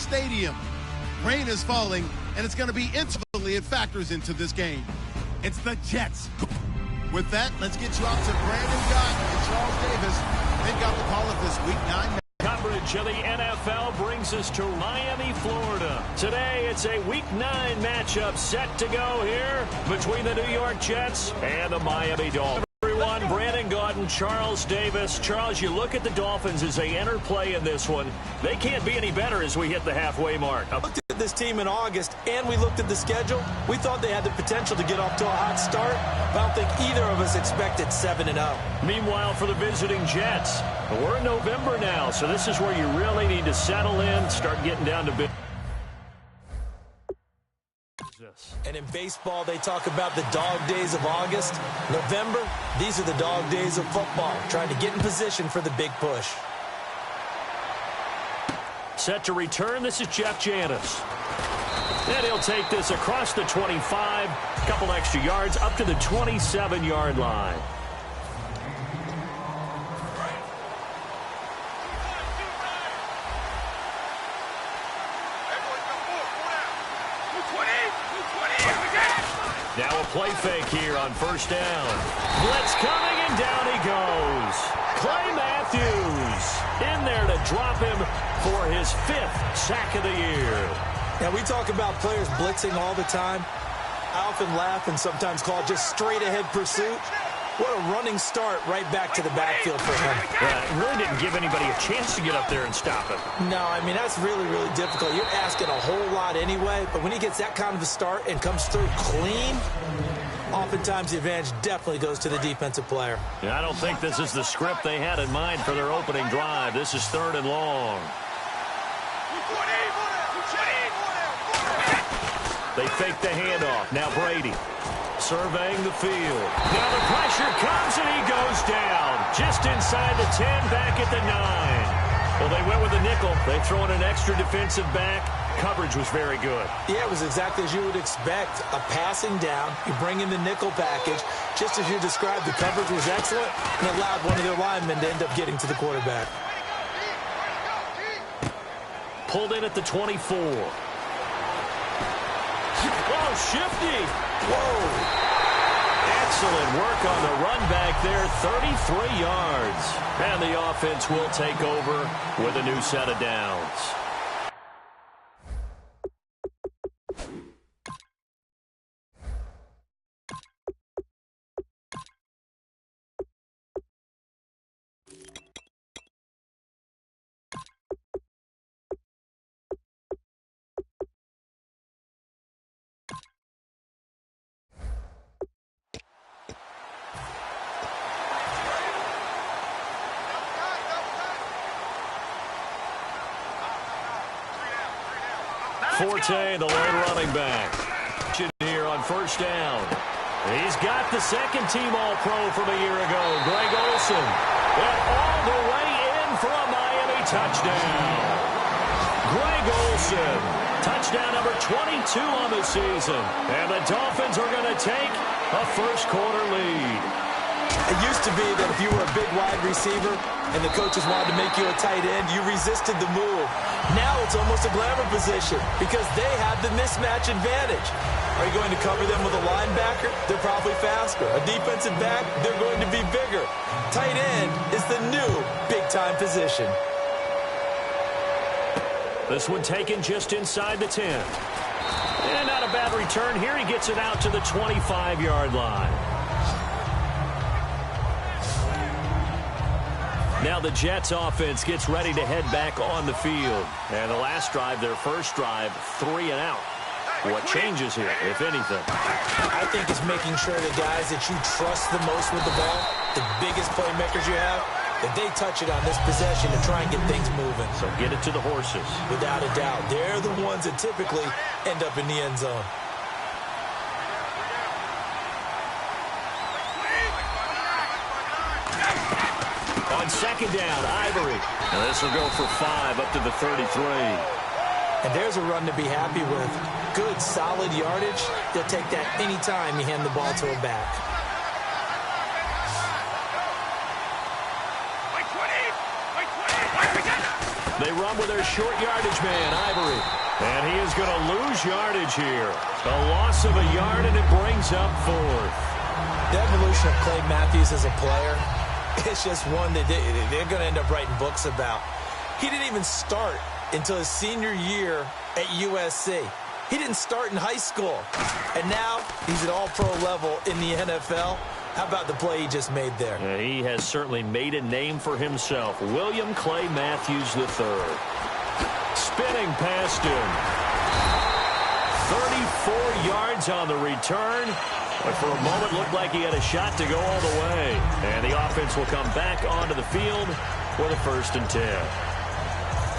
stadium. Rain is falling, and it's going to be instantly. It factors into this game. It's the Jets. With that, let's get you out to Brandon Gott and Charles Davis. They've got the call of this Week 9. Coverage of the NFL brings us to Miami, Florida. Today, it's a Week 9 matchup set to go here between the New York Jets and the Miami Dolphins. Everyone, Brandon Gott and Charles Davis. Charles, you look at the Dolphins as they enter play in this one. They can't be any bebetter as we hit the halfway mark. I looked at this team in August, and we looked at the schedule. We thought they had the potential to get off to a hot start, but I don't think either of us expected 7-0. Meanwhile, for the visiting Jets, we're in November now, so this is where you really need to settle in, start getting down to business. And in baseball, they talk about the dog days of August. November, these are the dog days of football, trying to get in position for the big push. Set to return, this is Jeff Janis. And he'll take this across the 25, a couple extra yards, up to the 27-yard line. Now a play fake here on first down. Blitz coming, and down he goes. Clay Matthews in there to drop him for his 5th sack of the year. Now, we talk about players blitzing all the time. I often laugh and sometimes call it just straight-ahead pursuit. What a running start right back to the backfield for him. Yeah, it really didn't give anybody a chance to get up there and stop him. No, I mean, that's really, really difficult. You're asking a whole lot anyway, but when he gets that kind of a start and comes through clean, oftentimes the advantage definitely goes to the defensive player. Yeah, I don't think this is the script they had in mind for their opening drive. This is 3rd and long. They fake the handoff. Now Brady surveying the field. Now the pressure comes, and he goes down. Just inside the 10, back at the 9. Well, they went with a nickel. They throw in an extra defensive back. Coverage was very good. Yeah, it was exactly as you would expect. A passing down. You bring in the nickel package. Just as you described, the coverage was excellent and allowed one of their linemen to end up getting to the quarterback. Pulled in at the 24. Whoa, shifty. Whoa. Excellent work on the run back there, 33 yards. And the offense will take over with a new set of downs. Forte, the lone running back. Here on first down. He's got the second-team All-Pro from a year ago, Greg Olsen. And all the way in for a Miami touchdown. Greg Olsen, touchdown number 22 on the season. And the Dolphins are going to take a first-quarter lead. It used to be that if you were a big wide receiver and the coaches wanted to make you a tight end, you resisted the move. Now it's almost a glamour position because they have the mismatch advantage. Are you going to cover them with a linebacker? They're probably faster. A defensive back? They're going to be bigger. Tight end is the new big-time position. This one taken just inside the 10. And not a bad return here. He gets it out to the 25-yard line. Now the Jets offense gets ready to head back on the field. And the last drive, their first drive, 3 and out. What changes here, if anything? I think it's making sure the guys that you trust the most with the ball, the biggest playmakers you have, that they touch it on this possession to try and get things moving. So get it to the horses. Without a doubt. They're the ones that typically end up in the end zone. On second down, Ivory. And this will go for 5 up to the 33. And there's a run to be happy with. Good, solid yardage. They'll take that anytime you hand the ball to a back. they run with their short yardage man, Ivory. And he is going to lose yardage here. A loss of a yard, and it brings up fourth. The evolution of Clay Matthews as a player, it's just one that they're going to end up writing books about. He didn't even start until his senior year at USC. He didn't start in high school. And now he's at all-pro level in the NFL. How about the play he just made there? Yeah, he has certainly made a name for himself. William Clay Matthews III. Spinning past him. 34 yards on the return. But for a moment, looked like he had a shot to go all the way. And the offense will come back onto the field with a 1st and 10.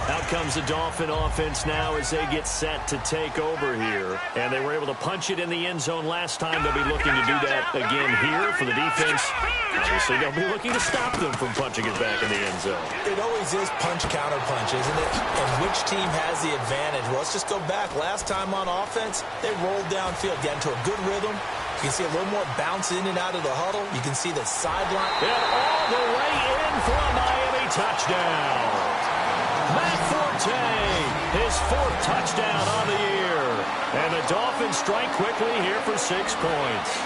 Out comes the Dolphin offense now as they get set to take over here. And they were able to punch it in the end zone last time. They'll be looking to do that again here for the defense. Obviously, they'll be looking to stop them from punching it back in the end zone. It always is punch-counter-punch, isn't it? And which team has the advantage? Well, let's just go back. Last time on offense, they rolled downfield, got into a good rhythm. You can see a little more bounce in and out of the huddle. You can see the sideline. And all the way in for a Miami touchdown. Matt Forte, his 4th touchdown on the year. And the Dolphins strike quickly here for 6 points.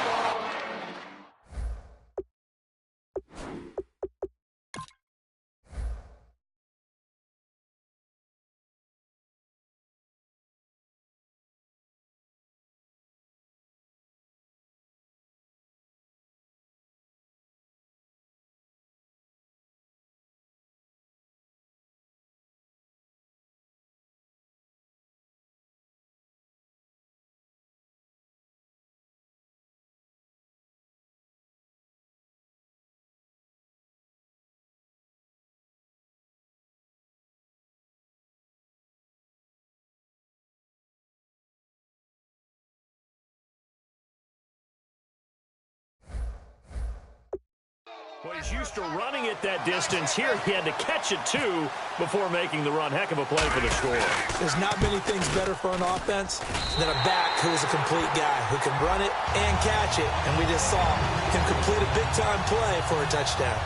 Well, he's used to running it that distance. Here he had to catch it, too, before making the run. Heck of a play for the score. There's not many things better for an offense than a back who is a complete guy who can run it and catch it. And we just saw him complete a big-time play for a touchdown.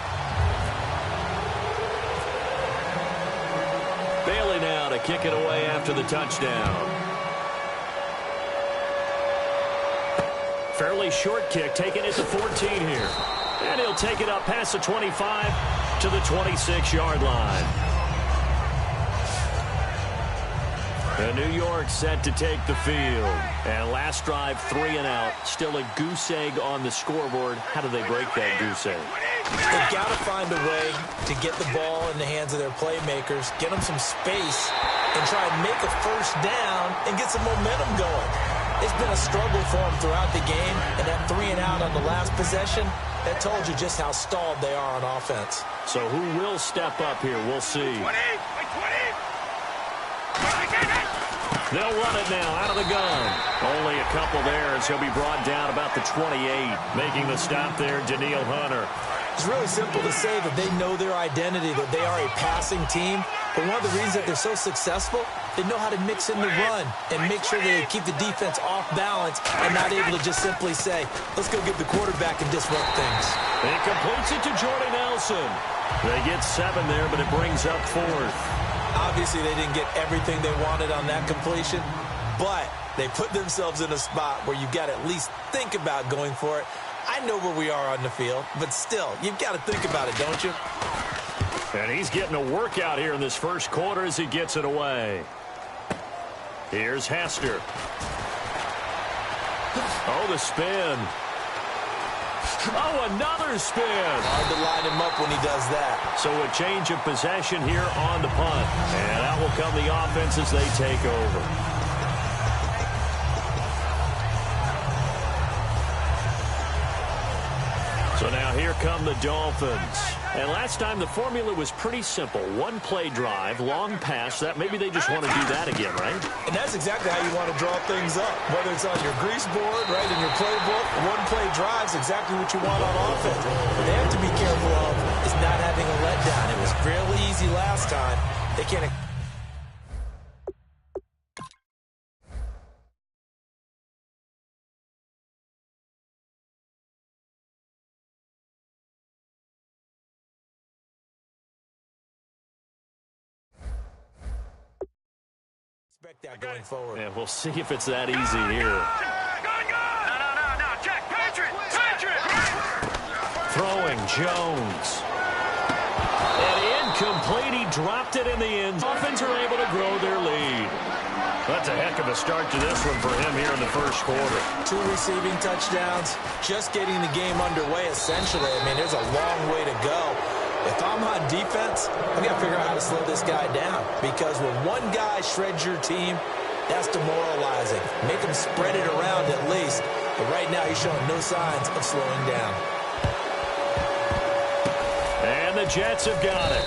Bailey now to kick it away after the touchdown. Fairly short kick, taking it to 14 here. And he'll take it up past the 25 to the 26-yard line. And New York set to take the field. And last drive, 3 and out. Still a goose egg on the scoreboard. How do they break that goose egg? They've got to find a way to get the ball in the hands of their playmakers, get them some space, and try and make a 1st down and get some momentum going. It's been a struggle for them throughout the game, and that 3 and out on the last possession, that told you just how stalled they are on offense. So who will step up here? We'll see. They'll run it now out of the gun. Only a couple there as he'll be brought down about the 28. Making the stop there, Daniil Hunter. It's really simple to say that they know their identity, that they are a passing team. But one of the reasons that they're so successful, they know how to mix in the run and make sure that they keep the defense off balance and not able to just simply say, let's go get the quarterback and disrupt things. He completes it to Jordy Nelson. They get 7 there, but it brings up 4th. Obviously, they didn't get everything they wanted on that completion, but they put themselves in a spot where you got to at least think about going for it. I know where we are on the field, but still, you've got to think about it, don't you? And he's getting a workout here in this first quarter as he gets it away. Here's Hester. Oh, the spin. Oh, another spin. Hard to line him up when he does that. So a change of possession here on the punt. And out will come the offense as they take over. So now here come the Dolphins. And last time the formula was pretty simple. 1 play drive, long pass. That maybe they just want to do that again, right? And that's exactly how you want to draw things up. Whether it's on your grease board, right, in your playbook, 1 play drive is exactly what you want on offense. What they have to be careful of is not having a letdown. It was fairly easy last time. They can't... Expect that going forward. And we'll see if it's that easy here. No, check. Patriot. Throwing Jones. And incomplete. He dropped it in the end. Dolphins are able to grow their lead. That's a heck of a start to this one for him here in the first quarter. 2 receiving touchdowns, just getting the game underway essentially. I mean, there's a long way to go. If I'm on defense, I've got to figure out how to slow this guy down. Because when one guy shreds your team, that's demoralizing. Make him spread it around at least. But right now, he's showing no signs of slowing down. And the Jets have got it.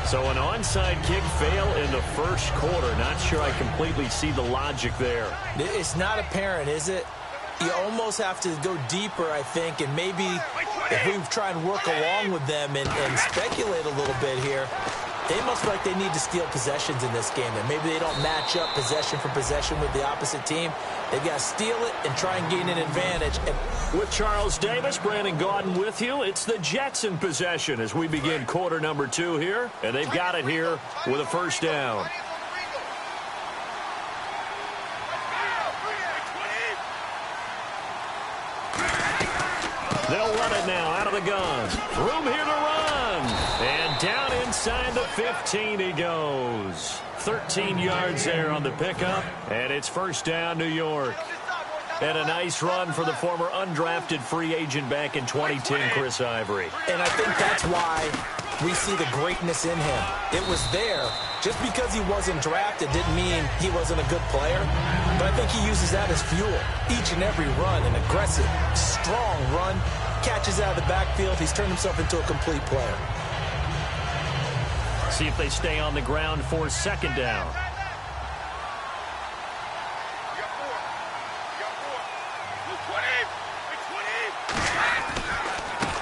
So an onside kick fail in the first quarter. Not sure I completely see the logic there. It's not apparent, is it? You almost have to go deeper, I think, and maybe if we try and work along with them and speculate a little bit here, they must feel like they need to steal possessions in this game, and maybe they don't match up possession for possession with the opposite team. They've got to steal it and try and gain an advantage. With Charles Davis, Brandon Gaudin with you. It's the Jets in possession as we begin quarter number 2 here, and they've got it here with a first down. They'll run it now out of the gun. Room here to run. And down inside the 15 he goes. 13 yards there on the pickup. And it's first down, New York. And a nice run for the former undrafted free agent back in 2010, Chris Ivory. And I think that's why we see the greatness in him. It was there. Just because he wasn't drafted didn't mean he wasn't a good player. But I think he uses that as fuel. Each and every run, an aggressive, strong run, catches out of the backfield. He's turned himself into a complete player. See if they stay on the ground for second down.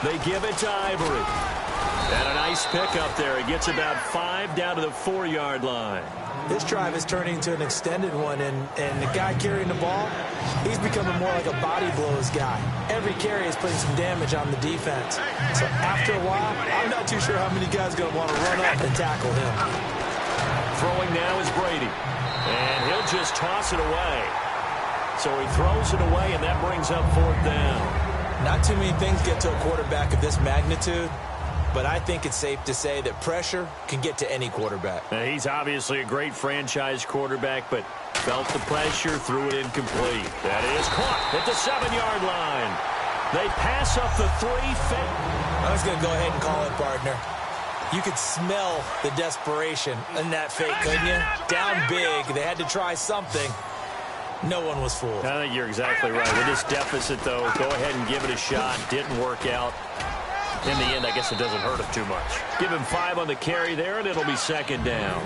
They give it to Ivory. And a nice pickup there. He gets about 5 down to the 4-yard line. This drive is turning into an extended one, and the guy carrying the ball, he's becoming more like a body blows guy. Every carry is putting some damage on the defense. So after a while, I'm not too sure how many guys are going to want to run up and tackle him. Throwing now is Brady. And he'll just toss it away. So he throws it away, and that brings up 4th down. Not too many things get to a quarterback of this magnitude, but I think it's safe to say that pressure can get to any quarterback. Now, he's obviously a great franchise quarterback, but felt the pressure, threw it incomplete. That is caught at the 7-yard line. They pass up the 3. I was going to go ahead and call it, partner. You could smell the desperation in that fake, couldn't you? Down big. They had to try something. No one was fooled. I think you're exactly right. With this deficit, though, go ahead and give it a shot. Didn't work out. In the end, I guess it doesn't hurt him too much. Give him 5 on the carry there, and it'll be second down.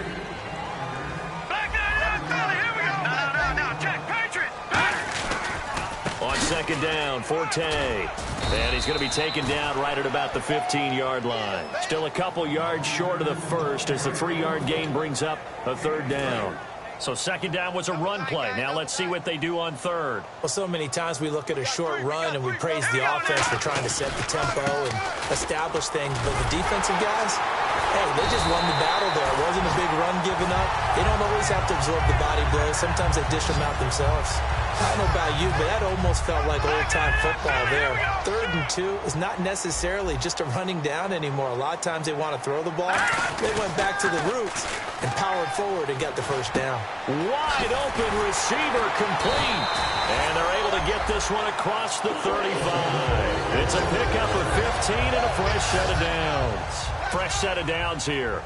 On second down, Forte. And he's going to be taken down right at about the 15-yard line. Still a couple yards short of the first as the 3-yard gain brings up a 3rd down. So second down was a run play. Now let's see what they do on 3rd. Well, so many times we look at a short run and we praise the offense for trying to set the tempo and establish things. But the defensive guys, hey, they just won the battle there. It wasn't a big run given up. They don't always have to absorb the body blows. Sometimes they dish them out themselves. I don't know about you, but that almost felt like old-time football there. 3rd and 2 is not necessarily just a running down anymore. A lot of times they want to throw the ball. They went back to the roots and powered forward and got the first down. Wide open receiver complete. And they're able to get this one across the 35. It's a pickup of 15 and a fresh set of downs. Fresh set of downs here.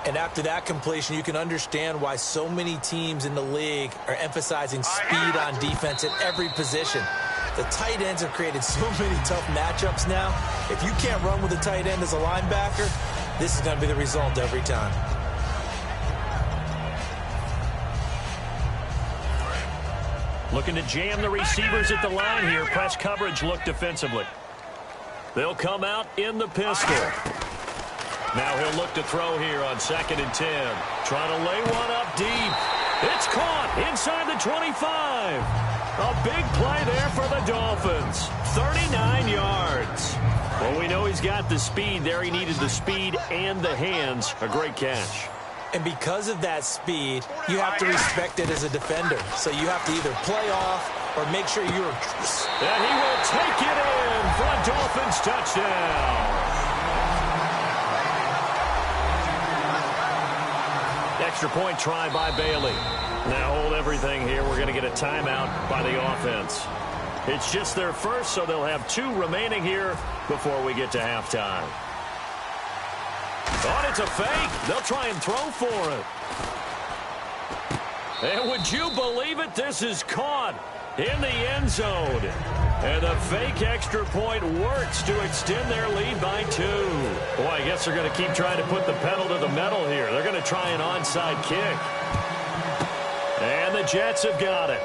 And after that completion, you can understand why so many teams in the league are emphasizing speed on defense at every position. The tight ends have created so many tough matchups now. If you can't run with a tight end as a linebacker, this is going to be the result every time. Looking to jam the receivers at the line here. Press coverage look defensively. They'll come out in the pistol. Now he'll look to throw here on 2nd and 10. Trying to lay one up deep. It's caught inside the 25. A big play there for the Dolphins. 39 yards. Well, we know he's got the speed there. He needed the speed and the hands. A great catch. And because of that speed, you have to respect it as a defender. So you have to either play off or make sure you're... And he will take it in for a Dolphins touchdown. Extra point try by Bailey. Now hold everything here. We're going to get a timeout by the offense. It's just their first, so they'll have 2 remaining here before we get to halftime. Oh, it's a fake. They'll try and throw for it. And would you believe it? This is caught in the end zone. And the fake extra point works to extend their lead by 2. Boy, I guess they're going to keep trying to put the pedal to the metal here. They're going to try an onside kick. And the Jets have got it.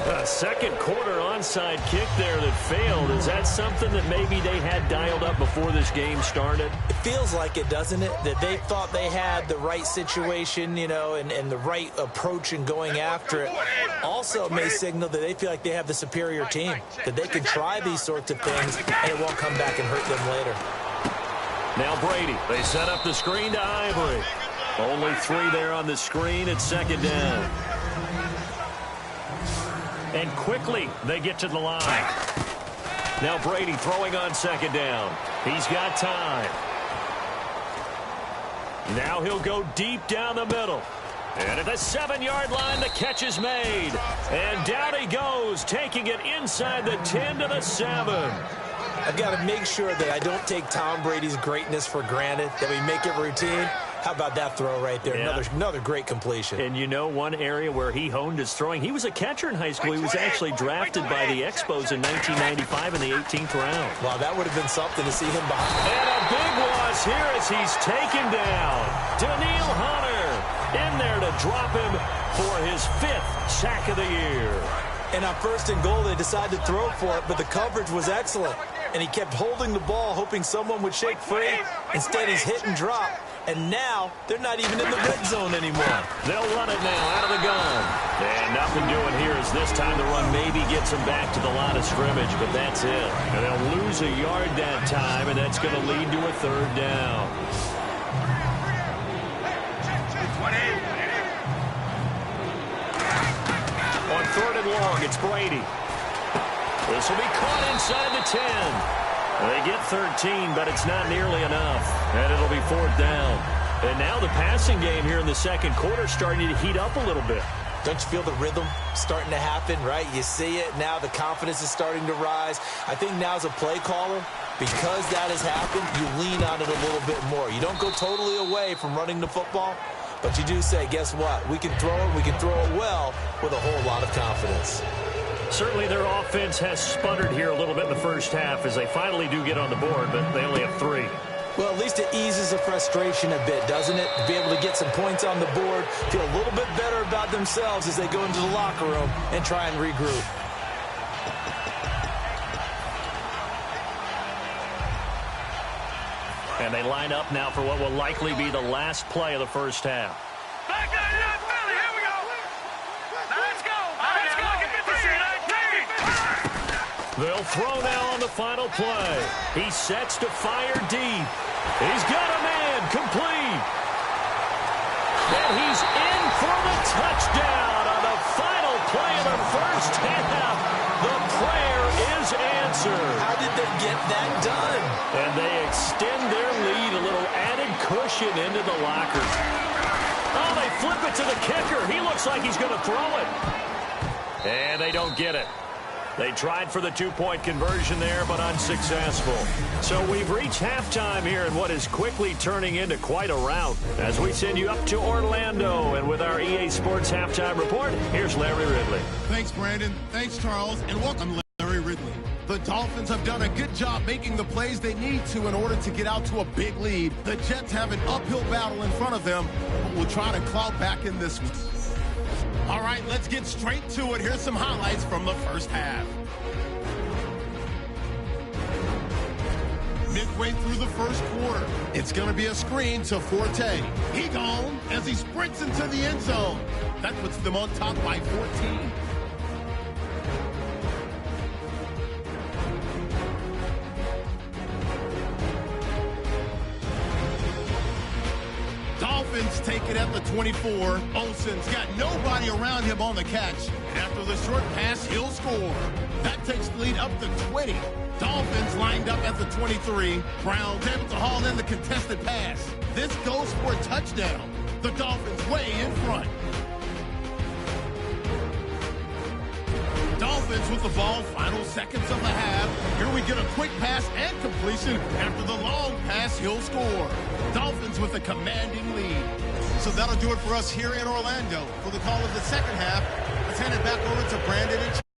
A second quarter onside kick there that failed. Is that something that maybe they had dialed up before this game started? It feels like it, doesn't it? That they thought they had the right situation, you know, and the right approach in going after it. Also may signal that they feel like they have the superior team, that they can try these sorts of things and it won't come back and hurt them later. Now Brady, they set up the screen to Ivory. Only 3 there on the screen at second down. And quickly, they get to the line. Now Brady throwing on second down. He's got time. Now he'll go deep down the middle. And at the 7-yard line, the catch is made. And down he goes, taking it inside the 10 to the 7. I've got to make sure that I don't take Tom Brady's greatness for granted, that we make it routine. How about that throw right there? Yeah. Another great completion. And you know one area where he honed his throwing? He was a catcher in high school. He was actually drafted by the Expos in 1995 in the 18th round. Wow, that would have been something to see him behind. And a big loss here as he's taken down. Daniil Hunter in there to drop him for his 5th sack of the year. And on 1st and goal, they decided to throw for it, but the coverage was excellent. And he kept holding the ball, hoping someone would shake free. Instead, he's hit and drop. And now, they're not even in the red zone anymore. They'll run it now out of the gun. And nothing doing here as this time the run maybe gets them back to the line of scrimmage, but that's it. And they'll lose a yard that time, and that's going to lead to a 3rd down. On 3rd and long, it's Brady. This will be caught inside the 10. They get 13, but it's not nearly enough. And it'll be 4th down. And now the passing game here in the second quarter starting to heat up a little bit. Don't you feel the rhythm starting to happen, right? You see it. Now the confidence is starting to rise. I think now as a play caller, because that has happened, you lean on it a little bit more. You don't go totally away from running the football, but you do say, guess what? We can throw it. We can throw it well with a whole lot of confidence. Certainly their offense has sputtered here a little bit in the first half as they finally do get on the board, but they only have 3. Well, at least it eases the frustration a bit, doesn't it? To be able to get some points on the board, feel a little bit better about themselves as they go into the locker room and try and regroup. And they line up now for what will likely be the last play of the first half. They'll throw now on the final play. He sets to fire deep. He's got a man complete. And he's in for the touchdown on the final play of the first half. The prayer is answered. How did they get that done? And they extend their lead, a little added cushion into the locker. Oh, they flip it to the kicker. He looks like he's going to throw it. And they don't get it. They tried for the 2-point conversion there, but unsuccessful. So we've reached halftime here in what is quickly turning into quite a rout as we send you up to Orlando. And with our EA Sports Halftime Report, here's Larry Ridley. Thanks, Brandon. Thanks, Charles. And welcome, Larry Ridley. The Dolphins have done a good job making the plays they need to in order to get out to a big lead. The Jets have an uphill battle in front of them, but will try to claw back in this one. All right, let's get straight to it. Here's some highlights from the first half. Midway through the first quarter, it's going to be a screen to Forte. He gone as he sprints into the end zone. That puts them on top by 14. Dolphins take it at the 24. Olsen's got nobody around him on the catch. And after the short pass, he'll score. That takes the lead up to 20. Dolphins lined up at the 23. Brown's able to haul in the contested pass. This goes for a touchdown. The Dolphins way in front. Dolphins with the ball, final seconds of the half. Here we get a quick pass and completion. After the long pass, he'll score. Dolphins with a commanding lead. So that'll do it for us here in Orlando. For the call of the second half, let's hand it back over to Brandon and